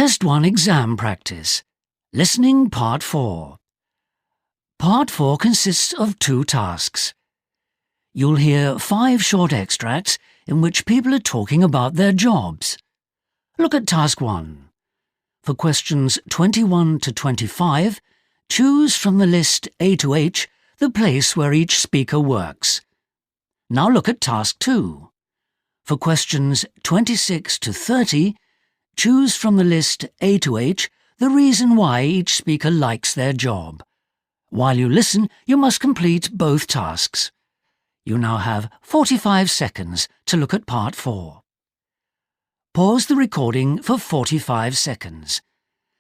Test 1 exam practice. Listening Part 4. Part 4 consists of 2 tasks. You'll hear 5 short extracts in which people are talking about their jobs. Look at Task 1. For questions 21 to 25, choose from the list A to H the place where each speaker works. Now look at Task 2. For questions 26 to 30, choose from the list A to H the reason why each speaker likes their job. While you listen, you must complete both tasks. You now have 45 seconds to look at Part 4. Pause the recording for 45 seconds.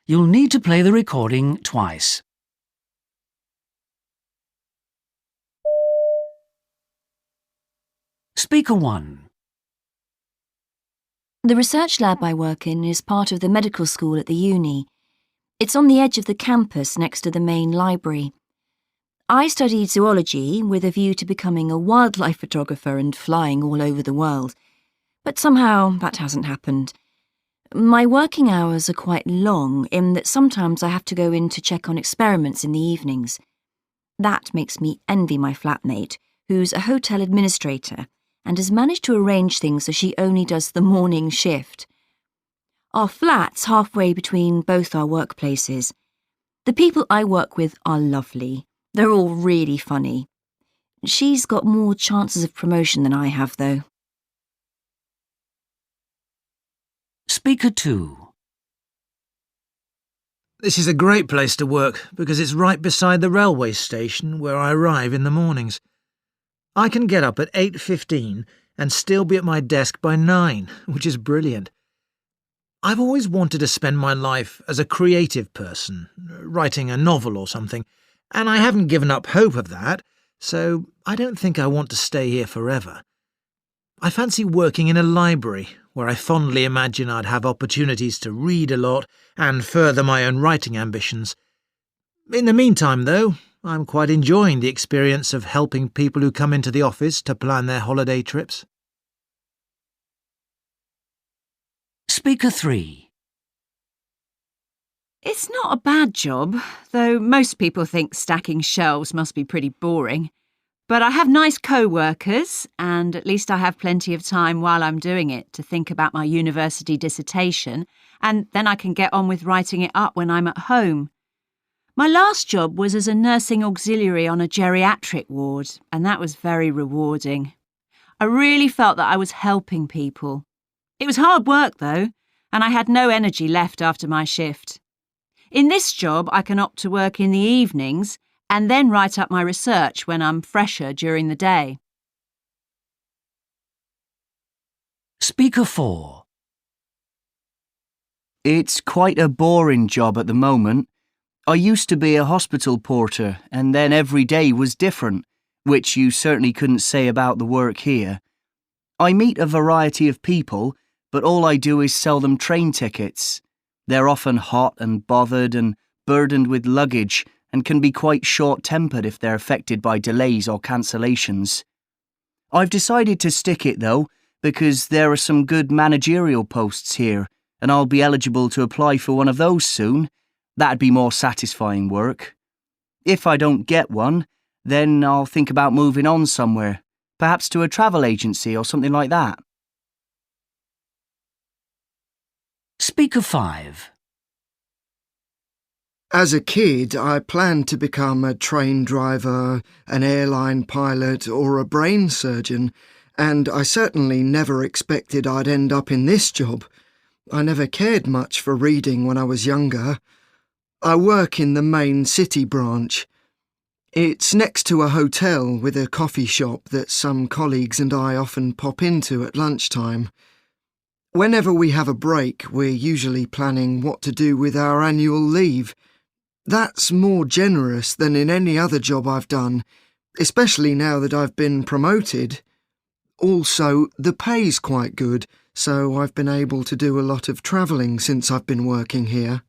You'll need to play the recording twice. Speaker 1. The research lab I work in is part of the medical school at the uni. It's on the edge of the campus next to the main library. I studied zoology with a view to becoming a wildlife photographer and flying all over the world. But somehow that hasn't happened. My working hours are quite long in that sometimes I have to go in to check on experiments in the evenings. That makes me envy my flatmate, who's a hotel administrator and has managed to arrange things so she only does the morning shift. Our flat's halfway between both our workplaces. The people I work with are lovely. They're all really funny. She's got more chances of promotion than I have, though. Speaker 2. This is a great place to work because it's right beside the railway station where I arrive in the mornings. I can get up at 8:15 and still be at my desk by 9, which is brilliant. I've always wanted to spend my life as a creative person, writing a novel or something, and I haven't given up hope of that, so I don't think I want to stay here forever. I fancy working in a library, where I fondly imagine I'd have opportunities to read a lot and further my own writing ambitions. In the meantime, though, I'm quite enjoying the experience of helping people who come into the office to plan their holiday trips. Speaker 3. It's not a bad job, though most people think stacking shelves must be pretty boring. But I have nice co-workers, and at least I have plenty of time while I'm doing it to think about my university dissertation, and then I can get on with writing it up when I'm at home. My last job was as a nursing auxiliary on a geriatric ward, and that was very rewarding. I really felt that I was helping people. It was hard work, though, and I had no energy left after my shift. In this job, I can opt to work in the evenings and then write up my research when I'm fresher during the day. Speaker 4. It's quite a boring job at the moment. I used to be a hospital porter, and then every day was different, which you certainly couldn't say about the work here. I meet a variety of people, but all I do is sell them train tickets. They're often hot and bothered and burdened with luggage and can be quite short-tempered if they're affected by delays or cancellations. I've decided to stick it, though, because there are some good managerial posts here, and I'll be eligible to apply for one of those soon. That'd be more satisfying work. If I don't get one, then I'll think about moving on somewhere, perhaps to a travel agency or something like that. Speaker 5. As a kid, I planned to become a train driver, an airline pilot, or a brain surgeon, and I certainly never expected I'd end up in this job. I never cared much for reading when I was younger. I work in the main city branch. It's next to a hotel with a coffee shop that some colleagues and I often pop into at lunchtime. Whenever we have a break, we're usually planning what to do with our annual leave. That's more generous than in any other job I've done, especially now that I've been promoted. Also, the pay's quite good, so I've been able to do a lot of travelling since I've been working here.